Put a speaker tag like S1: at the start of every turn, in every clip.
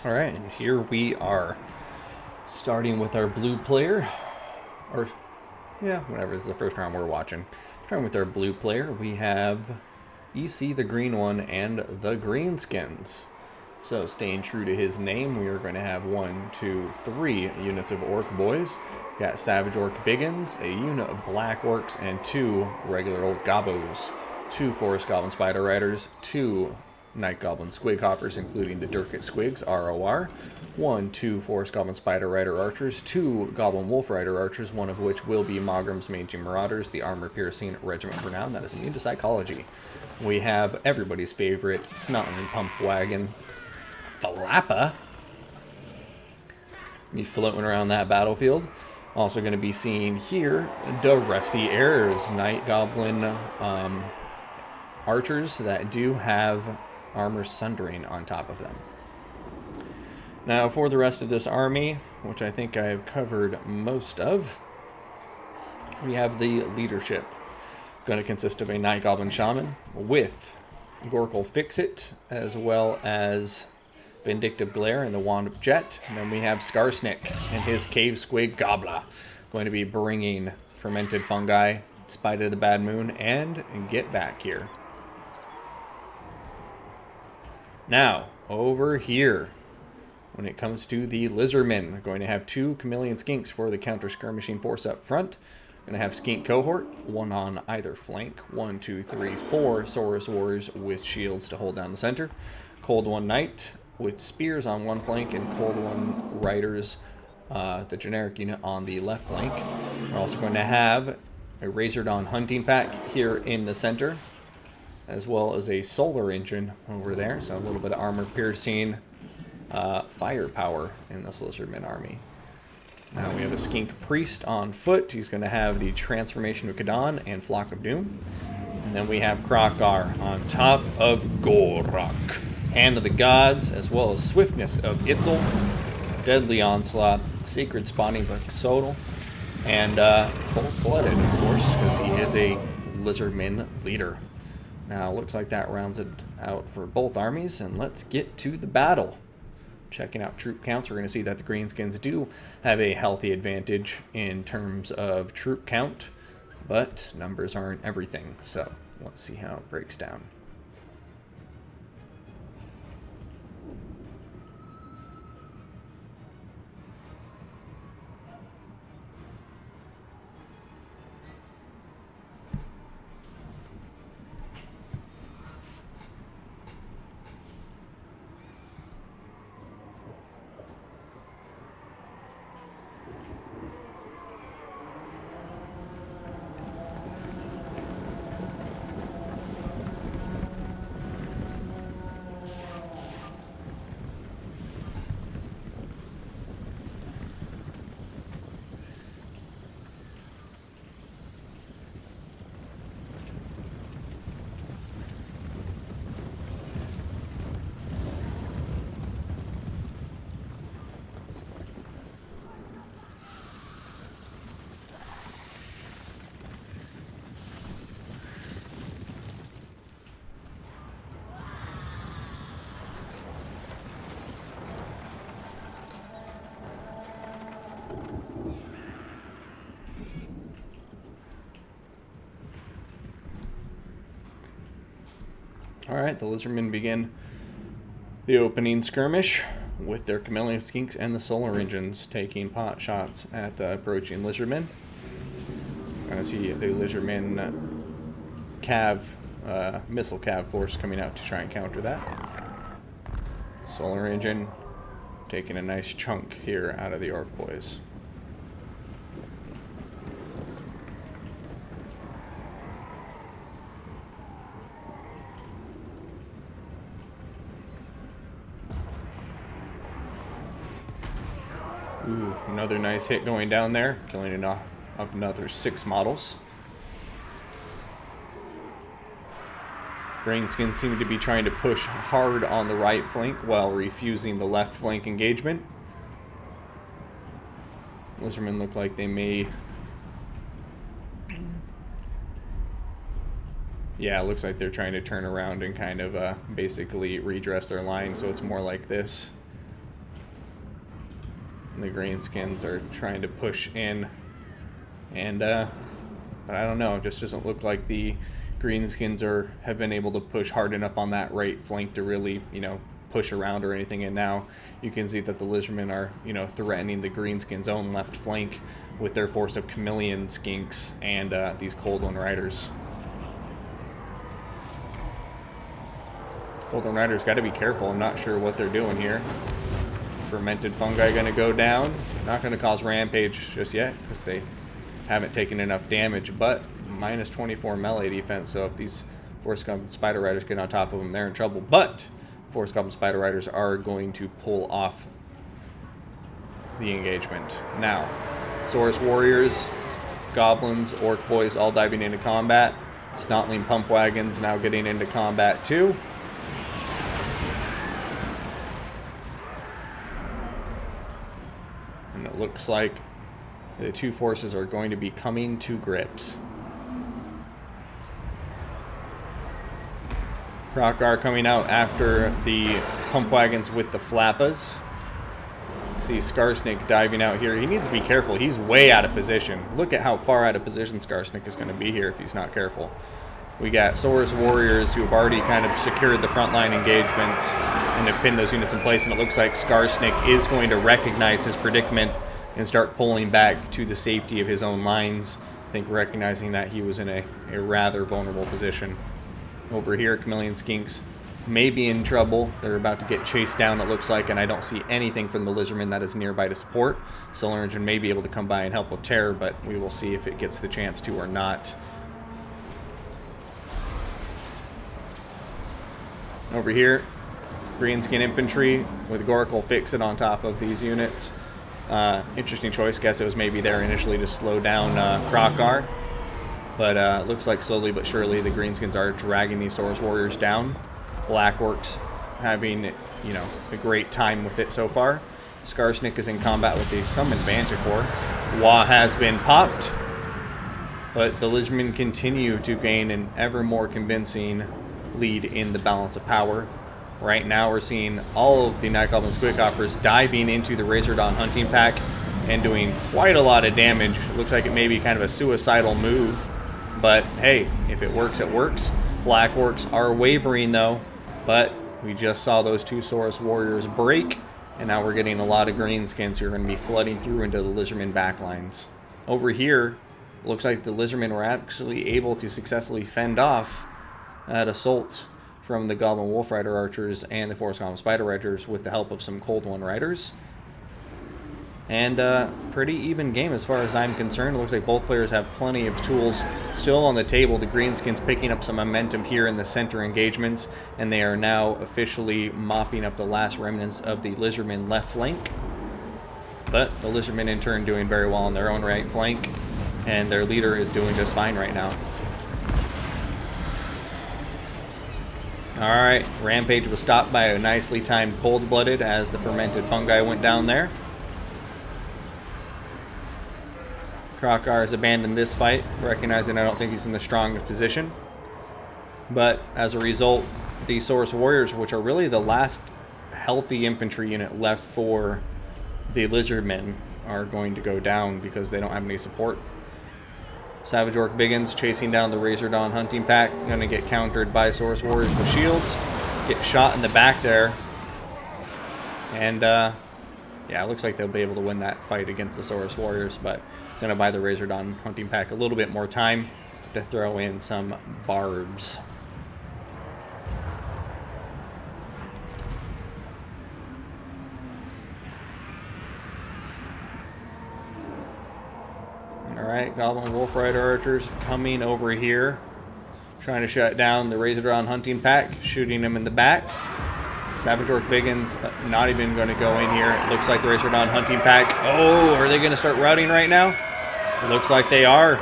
S1: All right, and here we are, starting with our blue player, or yeah, whatever. This is the first round we're watching. Starting with our blue player, we have EC, the green one, and the greenskins. So, staying true to his name, we are going to have 3 units of orc boys. We got Savage Orc Biggins, a unit of Black Orcs, and 2 regular old Gobbos. 2 Forest Goblin Spider Riders, 2 Night Goblin Squig Hoppers, including the Durkit Squigs, ROR. 2 Forest Goblin Spider Rider Archers, 2 Goblin Wolf Rider Archers, one of which will be Mogrim's Mangy Marauders, the armor-piercing regiment renowned that is immune to psychology. We have everybody's favorite Snotting and Pump Wagon, Falappa. Be floating around that battlefield. Also going to be seeing here the Rusty Heirs, Night Goblin Archers that do have armor sundering on top of them. Now for the rest of this army, which I think I've covered most of, we have the leadership. Going to consist of a Night Goblin Shaman with Gorkle Fixit, as well as Vindictive Glare and the Wand of Jet. And then we have Skarsnik and his Cave Squig Gobbler, going to be bringing fermented fungi, Spite of the Bad Moon, and Get Back here. Now, over here, when it comes to the Lizardmen, we're going to have 2 Chameleon Skinks for the counter-skirmishing force up front. We're going to have Skink Cohort, 1 on either flank. 1, 2, 3, 4 Saurus Warriors with shields to hold down the center. Cold One Knight with spears on one flank, and Cold One Riders, the generic unit, on the left flank. We're also going to have a Razor Dawn Hunting Pack here in the center, as well as a Solar Engine over there, so a little bit of armor-piercing firepower in this Lizardman army. Now we have a Skink Priest on foot. He's going to have the Transformation of Kadan and Flock of Doom. And then we have Krokar on top of Gorak, Hand of the Gods, as well as Swiftness of Itzel, Deadly Onslaught, Sacred Spawning of Xodal, and Cold-Blooded, of course, because he is a Lizardman leader. Now, looks like that rounds it out for both armies, and let's get to the battle. Checking out troop counts, we're going to see that the Greenskins do have a healthy advantage in terms of troop count, but numbers aren't everything, so let's see how it breaks down. Alright, the Lizardmen begin the opening skirmish with their Chameleon Skinks and the Solar Engines taking pot shots at the approaching Lizardmen. Gonna see the Lizardmen missile cav force coming out to try and counter that. Solar Engine taking a nice chunk here out of the Orc boys. Ooh, another nice hit going down there, killing enough of another 6 models. Greenskins seem to be trying to push hard on the right flank while refusing the left flank engagement. Lizardmen look like they may... Yeah, it looks like they're trying to turn around and kind of basically redress their line, so it's more like this. And the Greenskins are trying to push in. And, but I don't know. It just doesn't look like the Greenskins have been able to push hard enough on that right flank to really, push around or anything. And now you can see that the Lizardmen are, threatening the Greenskins' own left flank with their force of Chameleon Skinks and these Cold One Riders. Cold One Riders got to be careful. I'm not sure what they're doing here. Fermented Fungi going to go down. Not going to cause Rampage just yet because they haven't taken enough damage, but minus 24 melee defense, so if these Force Goblin Spider Riders get on top of them, they're in trouble. But Force Goblin Spider Riders are going to pull off the engagement. Now, Saurus Warriors, Goblins, Orc Boys all diving into combat. Snotling Pump Wagons now getting into combat too. And it looks like the two forces are going to be coming to grips. Krokar coming out after the Pump Wagons with the Flappas. See Skarsnik diving out here. He needs to be careful. He's way out of position. Look at how far out of position Skarsnik is going to be here if he's not careful. We got Saurus Warriors who have already kind of secured the frontline engagements and have pinned those units in place, and it looks like Skarsnik is going to recognize his predicament and start pulling back to the safety of his own lines. I think recognizing that he was in a rather vulnerable position. Over here, Chameleon Skinks may be in trouble. They're about to get chased down, it looks like, and I don't see anything from the Lizardmen that is nearby to support. Solar Engine may be able to come by and help with Terror, but we will see if it gets the chance to or not. Over here, Greenskin Infantry with Goracle Fix-It on top of these units. Interesting choice. Guess it was maybe there initially to slow down Krokar. But looks like slowly but surely the Greenskins are dragging these Saurus Warriors down. Black Orcs having, a great time with it so far. Skarsnik is in combat with the Summoned Manticore. Wa has been popped. But the Lizardmen continue to gain an ever more convincing lead in the balance of power. Right now we're seeing all of the Night Goblin Squidcoppers diving into the Razordon hunting pack and doing quite a lot of damage. It looks like it may be kind of a suicidal move, but hey, if it works, it works. Black Orcs are wavering though, but we just saw those two Saurus Warriors break, and now we're getting a lot of Greenskins who are going to be flooding through into the Lizardmen backlines. Over here, looks like the Lizardmen were actually able to successfully fend off that assault from the Goblin Wolf Rider Archers and the Force Goblin Spider Riders with the help of some Cold One Riders. And pretty even game as far as I'm concerned. It looks like both players have plenty of tools still on the table. The Greenskins picking up some momentum here in the center engagements, and they are now officially mopping up the last remnants of the Lizardmen left flank. But the Lizardmen in turn doing very well on their own right flank, and their leader is doing just fine right now. Alright, Rampage was stopped by a nicely timed Cold-Blooded as the Fermented Fungi went down there. Krokar has abandoned this fight, recognizing I don't think he's in the strongest position. But as a result, the Saurus Warriors, which are really the last healthy infantry unit left for the Lizardmen, are going to go down because they don't have any support. Savage Orc Biggins chasing down the Razordon hunting pack, going to get countered by Saurus Warriors with shields, get shot in the back there, and yeah, it looks like they'll be able to win that fight against the Saurus Warriors, but going to buy the Razordon hunting pack a little bit more time to throw in some barbs. Alright, Goblin Wolf Rider Archers coming over here, trying to shut down the Razordon hunting pack, shooting them in the back. Savage Orc Biggins not even going to go in here. It looks like the Razordon hunting pack. Oh, are they going to start routing right now? It looks like they are.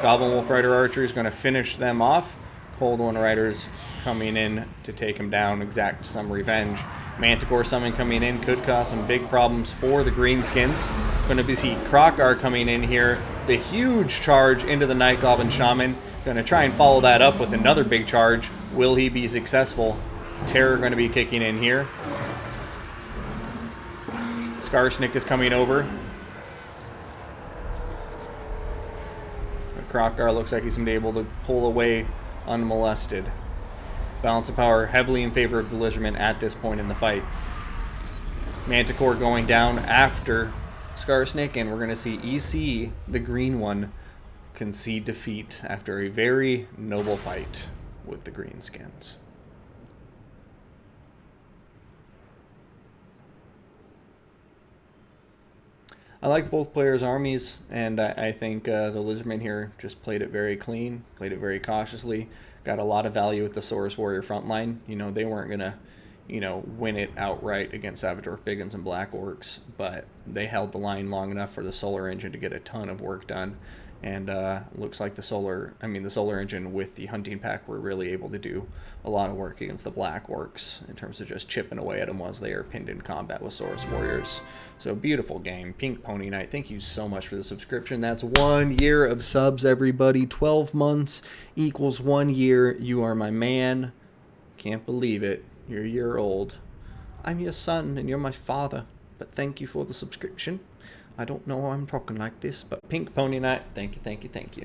S1: Goblin Wolf Rider Archer is going to finish them off. Cold One Riders coming in to take him down, exact some revenge. Manticore Summon coming in could cause some big problems for the Greenskins. Going to be see Krokar coming in here. The huge charge into the Night Goblin Shaman. Going to try and follow that up with another big charge. Will he be successful? Terror going to be kicking in here. Skarsnik is coming over. Krokgar looks like he's going to be able to pull away unmolested. Balance of power heavily in favor of the Lizardmen at this point in the fight. Manticore going down after Skarsnik, and we're going to see EC, the green one, concede defeat after a very noble fight with the Greenskins. I like both players' armies, and I think the Lizardmen here just played it very clean, played it very cautiously, got a lot of value with the Saurus Warrior front line. You know, they weren't going to, you know, win it outright against Savage Orc Biggins and Black Orcs, but they held the line long enough for the Solar Engine to get a ton of work done. And looks like the Solar Engine with the Hunting Pack were really able to do a lot of work against the Black Orcs in terms of just chipping away at them as they are pinned in combat with Saurus Warriors. So beautiful game. Pink Pony Knight, thank you so much for the subscription. That's 1 year of subs, everybody. 12 months equals 1 year. You are my man. Can't believe it. You're a year old. I'm your son and you're my father. But thank you for the subscription. I don't know why I'm talking like this, but Pink Pony Knight, thank you, thank you, thank you.